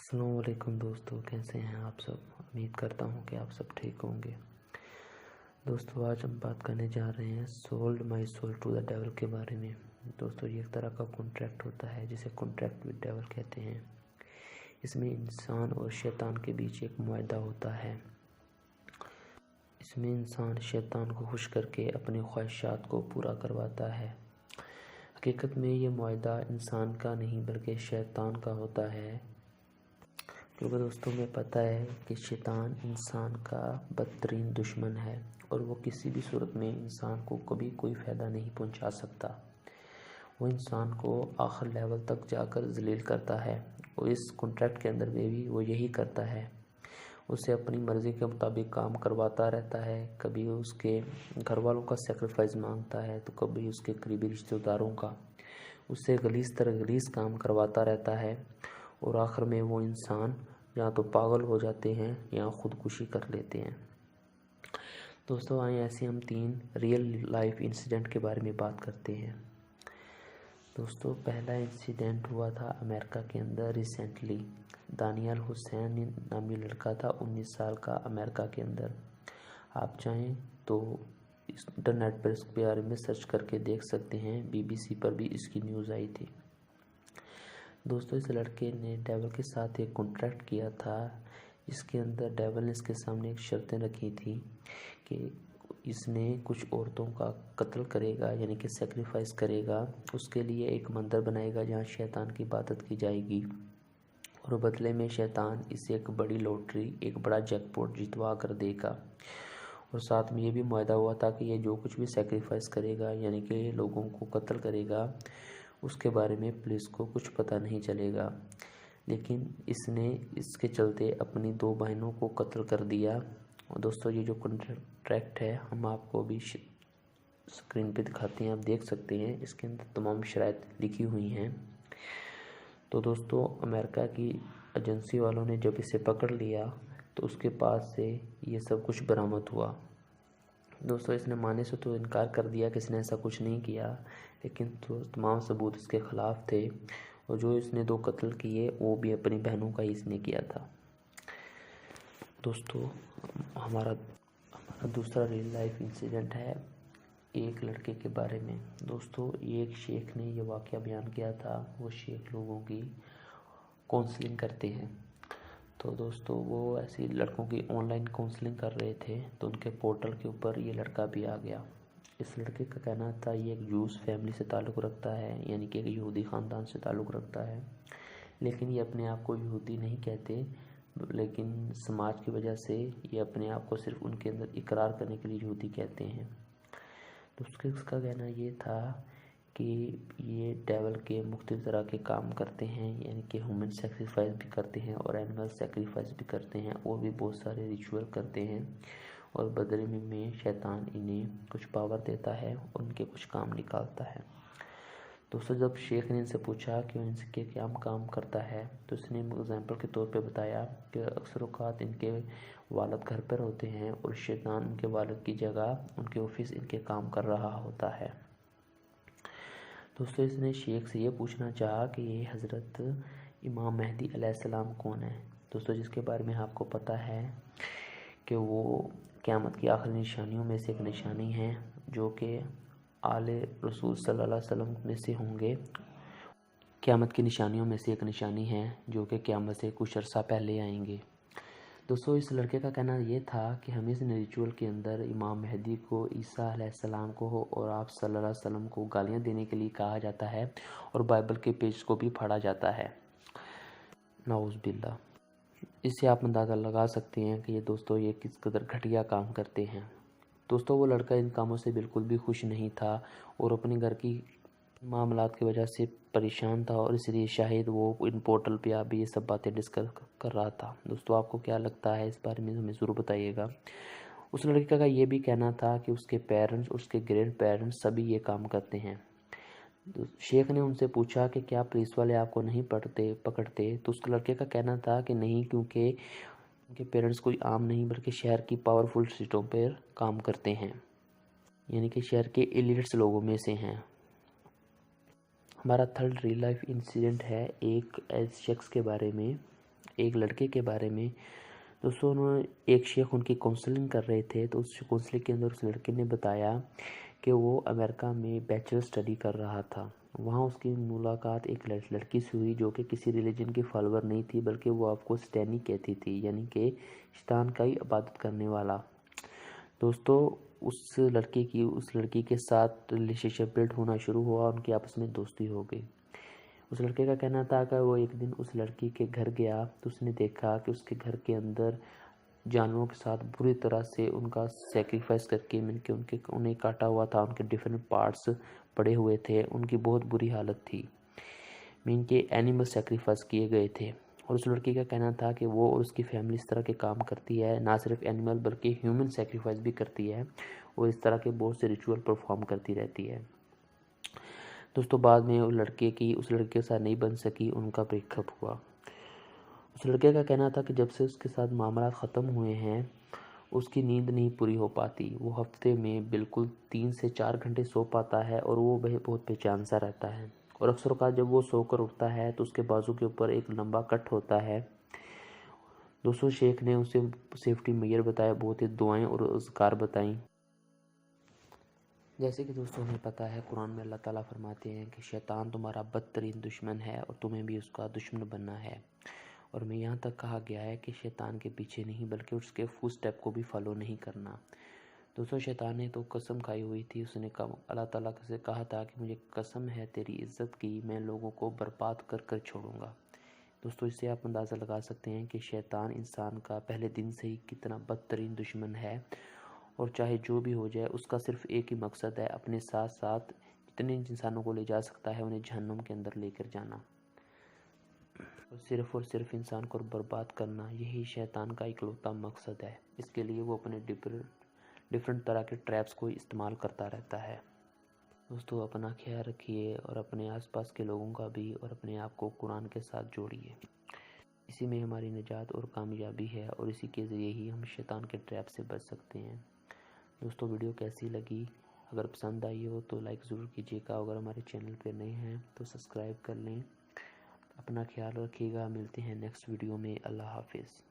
अस्सलाम वालेकुम दोस्तों, कैसे हैं आप सब। उम्मीद करता हूं कि आप सब ठीक होंगे। दोस्तों, आज हम बात करने जा रहे हैं sold my soul to the devil के बारे में। दोस्तों, ये एक तरह का कॉन्ट्रैक्ट होता है जिसे कॉन्ट्रैक्ट विद डेवल कहते हैं। इसमें इंसान और शैतान के बीच एक मुआहदा होता है। इसमें इंसान शैतान को खुश करके अपनी ख्वाहिशात को पूरा करवाता है। हकीकत में ये मुआहदा इंसान का नहीं बल्कि शैतान का होता है, क्योंकि दोस्तों हमें पता है कि शैतान इंसान का बदतरीन दुश्मन है और वो किसी भी सूरत में इंसान को कभी कोई फ़ायदा नहीं पहुंचा सकता। वो इंसान को आखिर लेवल तक जाकर जलील करता है और इस कॉन्ट्रैक्ट के अंदर में भी वो यही करता है। उसे अपनी मर्ज़ी के मुताबिक काम करवाता रहता है। कभी उसके घर वालों का सेक्रीफाइस मांगता है तो कभी उसके करीबी रिश्तेदारों का। उससे गलीज़ काम करवाता रहता है और आखिर में वो इंसान या तो पागल हो जाते हैं या ख़ुदकुशी कर लेते हैं। दोस्तों, आए ऐसे हम 3 रियल लाइफ इंसिडेंट के बारे में बात करते हैं। दोस्तों, पहला इंसिडेंट हुआ था अमेरिका के अंदर रिसेंटली। दानियल हुसैन नामी लड़का था, 19 साल का, अमेरिका के अंदर। आप चाहें तो इंटरनेट पर इसके बारे में सर्च करके देख सकते हैं। BBC पर भी इसकी न्यूज़ आई थी। दोस्तों, इस लड़के ने डेवल के साथ एक कॉन्ट्रैक्ट किया था जिसके अंदर डेवल ने इसके सामने एक शर्तें रखी थी कि इसने कुछ औरतों का कत्ल करेगा, यानी कि सेक्रीफाइस करेगा। उसके लिए एक मंदिर बनाएगा जहाँ शैतान की इबादत की जाएगी और बदले में शैतान इसे एक बड़ी लॉटरी, एक बड़ा जैकपॉट जितवा कर देगा। और साथ में ये भी मुआहदा हुआ था कि ये जो कुछ भी सेक्रीफाइस करेगा, यानी कि लोगों को कत्ल करेगा, उसके बारे में पुलिस को कुछ पता नहीं चलेगा। लेकिन इसने इसके चलते अपनी 2 बहनों को कत्ल कर दिया। और दोस्तों, ये जो कॉन्ट्रैक्ट है हम आपको अभी स्क्रीन पे दिखाते हैं, आप देख सकते हैं। इसके अंदर तमाम शराइत लिखी हुई हैं। तो दोस्तों, अमेरिका की एजेंसी वालों ने जब इसे पकड़ लिया तो उसके पास से ये सब कुछ बरामद हुआ। दोस्तों, इसने मानने से तो इनकार कर दिया कि इसने ऐसा कुछ नहीं किया, लेकिन तो तमाम सबूत इसके ख़िलाफ़ थे और जो इसने 2 कत्ल किए वो भी अपनी बहनों का ही इसने किया था। दोस्तों, हमारा दूसरा रियल लाइफ इंसिडेंट है एक लड़के के बारे में। दोस्तों, ये एक शेख ने ये वाक़या बयान किया था। वो शेख लोगों की काउंसलिंग करते हैं। तो दोस्तों, वो ऐसी लड़कों की ऑनलाइन काउंसलिंग कर रहे थे तो उनके पोर्टल के ऊपर ये लड़का भी आ गया। इस लड़के का कहना था ये एक जूस फैमिली से ताल्लुक़ रखता है, यानी कि एक यहूदी ख़ानदान से ताल्लुक़ रखता है। लेकिन ये अपने आप को यहूदी नहीं कहते, लेकिन समाज की वजह से ये अपने आप को सिर्फ उनके अंदर इकरार करने के लिए यहूदी कहते हैं। तो उसका कहना ये था कि ये डेवल के मुख्तलिफ़ तरह के काम करते हैं, यानी कि ह्यूमन सेक्रीफाइस भी करते हैं और एनिमल सेक्रीफाइस भी करते हैं और भी बहुत सारे रिचुअल करते हैं। और बदले में शैतान इन्हें कुछ पावर देता है और उनके कुछ काम निकालता है। दोस्तों, जब शेख ने इनसे पूछा कि इनके क्या काम करता है तो इसने एग्जाम्पल के तौर पे बताया कि अक्सर औक़ात इनके वालिद घर पर होते हैं और शैतान उनके वालिद की जगह उनके ऑफिस इनके काम कर रहा होता है। दोस्तों, इसने शेख से ये पूछना चाहा कि ये हज़रत इमाम मेहदी अलैहिस्सलाम कौन है। दोस्तों, जिसके बारे में आपको पता है कि वो क़यामत की आखिरी निशानियों में से एक निशानी है, जो कि आले रसूल सल्लल्लाहु अलैहि वसल्लम में से होंगे। क़यामत की निशानियों में से एक निशानी है जो कि क़यामत से कुछ अर्सा पहले आएंगे। दोस्तों, इस लड़के का कहना ये था कि हमें इस रिचुअल के अंदर इमाम मेहदी को, ईसा अलैहिस्सलाम को और आप सल्लल्लाहु अलैहि वसल्लम को गालियाँ देने के लिए कहा जाता है और बाइबल के पेज को भी फाड़ा जाता है। नाउज़ बिल्लाह। इससे आप अंदाज़ा लगा सकते हैं कि ये दोस्तों ये किस कदर घटिया काम करते हैं। दोस्तों, वो लड़का इन कामों से बिल्कुल भी खुश नहीं था और अपने घर की मामलात की वजह से परेशान था और इसलिए शायद वो इन पोर्टल पे अभी ये सब बातें डिस्कस कर रहा था। दोस्तों, आपको क्या लगता है इस बारे में हमें ज़रूर बताइएगा। उस लड़के का ये भी कहना था कि उसके पेरेंट्स, उसके ग्रैंड पेरेंट्स सभी ये काम करते हैं। शेख ने उनसे पूछा कि क्या पुलिस वाले आपको नहीं पकड़ते। तो उस लड़के का कहना था कि नहीं, क्योंकि उनके पेरेंट्स कोई आम नहीं बल्कि शहर की पावरफुल सीटों पर काम करते हैं, यानी कि शहर के एलिट्स लोगों में से हैं। हमारा थर्ड रियल लाइफ इंसिडेंट है एक ऐसे शख्स के बारे में ایک لڑکے کے بارے میں دوستوں، انہوں نے ایک شیخ ان کی کونسلنگ کر رہے تھے، تو اس کونسلنگ کے اندر اس لڑکے نے بتایا کہ وہ امریکہ میں بیچلر اسٹڈی کر رہا تھا۔ وہاں اس کی ملاقات ایک لڑکی سے ہوئی جو کہ کسی ریلیجن کی فالوور نہیں تھی، بلکہ وہ آپ کو سٹینی کہتی تھی، یعنی کہ شیطان کا ہی عبادت کرنے والا۔ دوستو، اس لڑکی کے ساتھ ریلیشن شپ بلڈ ہونا شروع ہوا، ان کی آپس میں دوستی ہو گئی۔ اس لڑکے کا کہنا تھا کہ وہ ایک دن اس لڑکی کے گھر گیا تو اس نے دیکھا کہ اس کے گھر کے اندر جانوروں کے ساتھ بری طرح سے ان کا سیکریفائس کر کے انہیں کاٹا ہوا تھا، ان کے ڈیفرنٹ پارٹس پڑے ہوئے تھے، ان کی بہت بری حالت تھی، مین کے اینیمل سیکریفائس کیے گئے تھے۔ اور اس لڑکی کا کہنا تھا کہ وہ اور اس کی فیملی اس طرح کے کام کرتی ہے، نہ صرف اینیمل بلکہ ہیومن سیکریفائس بھی کرتی ہے، اور اس طرح کے بہت سے ریچول پرفارم کرتی رہتی ہے۔ دوستوں، بعد میں اس لڑکے کے ساتھ نہیں بن سکی، ان کا بریک اپ ہوا۔ اس لڑکے کا کہنا تھا کہ جب سے اس کے ساتھ معاملات ختم ہوئے ہیں، اس کی نیند نہیں پوری ہو پاتی، وہ ہفتے میں بالکل 3 سے 4 گھنٹے سو پاتا ہے، اور وہ بہت بے چین سا رہتا ہے، اور اکثر اوقات جب وہ سو کر اٹھتا ہے تو اس کے بازو کے اوپر ایک لمبا کٹ ہوتا ہے۔ دوستوں، شیخ نے اسے سیفٹی میئر بتایا، بہت ہی دعائیں اور اذکار بتائیں۔ جیسے کہ دوستوں ہمیں پتہ ہے، قرآن میں اللہ تعالیٰ فرماتے ہیں کہ شیطان تمہارا بدترین دشمن ہے اور تمہیں بھی اس کا دشمن بننا ہے، اور میں یہاں تک کہا گیا ہے کہ شیطان کے پیچھے نہیں بلکہ اس کے فٹ اسٹیپ کو بھی فالو نہیں کرنا۔ دوستوں، شیطان نے تو قسم کھائی ہوئی تھی، اس نے اللہ تعالیٰ سے کہا تھا کہ مجھے قسم ہے تیری عزت کی، میں لوگوں کو برباد کر کر چھوڑوں گا۔ دوستوں، اس سے آپ اندازہ لگا سکتے ہیں کہ شیطان انسان کا پہلے دن سے ہی کتنا بدترین دشمن ہے، اور چاہے جو بھی ہو جائے اس کا صرف ایک ہی مقصد ہے، اپنے ساتھ ساتھ جتنے انسانوں کو لے جا سکتا ہے انہیں جہنم کے اندر لے کر جانا، اور صرف انسان کو برباد کرنا، یہی شیطان کا اکلوتا مقصد ہے۔ اس کے لیے وہ اپنے ڈیفرنٹ طرح کے ٹریپس کو استعمال کرتا رہتا ہے۔ دوستو، اپنا خیال رکھیے، اور اپنے آس پاس کے لوگوں کا بھی، اور اپنے آپ کو قرآن کے ساتھ جوڑیے۔ اسی میں ہماری نجات اور کامیابی ہے، اور اسی کے ذریعے ہی ہم شیطان کے ٹریپ سے بچ سکتے ہیں۔ دوستو، ویڈیو کیسی لگی؟ اگر پسند آئی ہو تو لائک ضرور کیجیے گا، اگر ہمارے چینل پہ نئے ہیں تو سبسکرائب کر لیں۔ اپنا خیال رکھیے گا، ملتے ہیں نیکسٹ ویڈیو میں۔ اللہ حافظ۔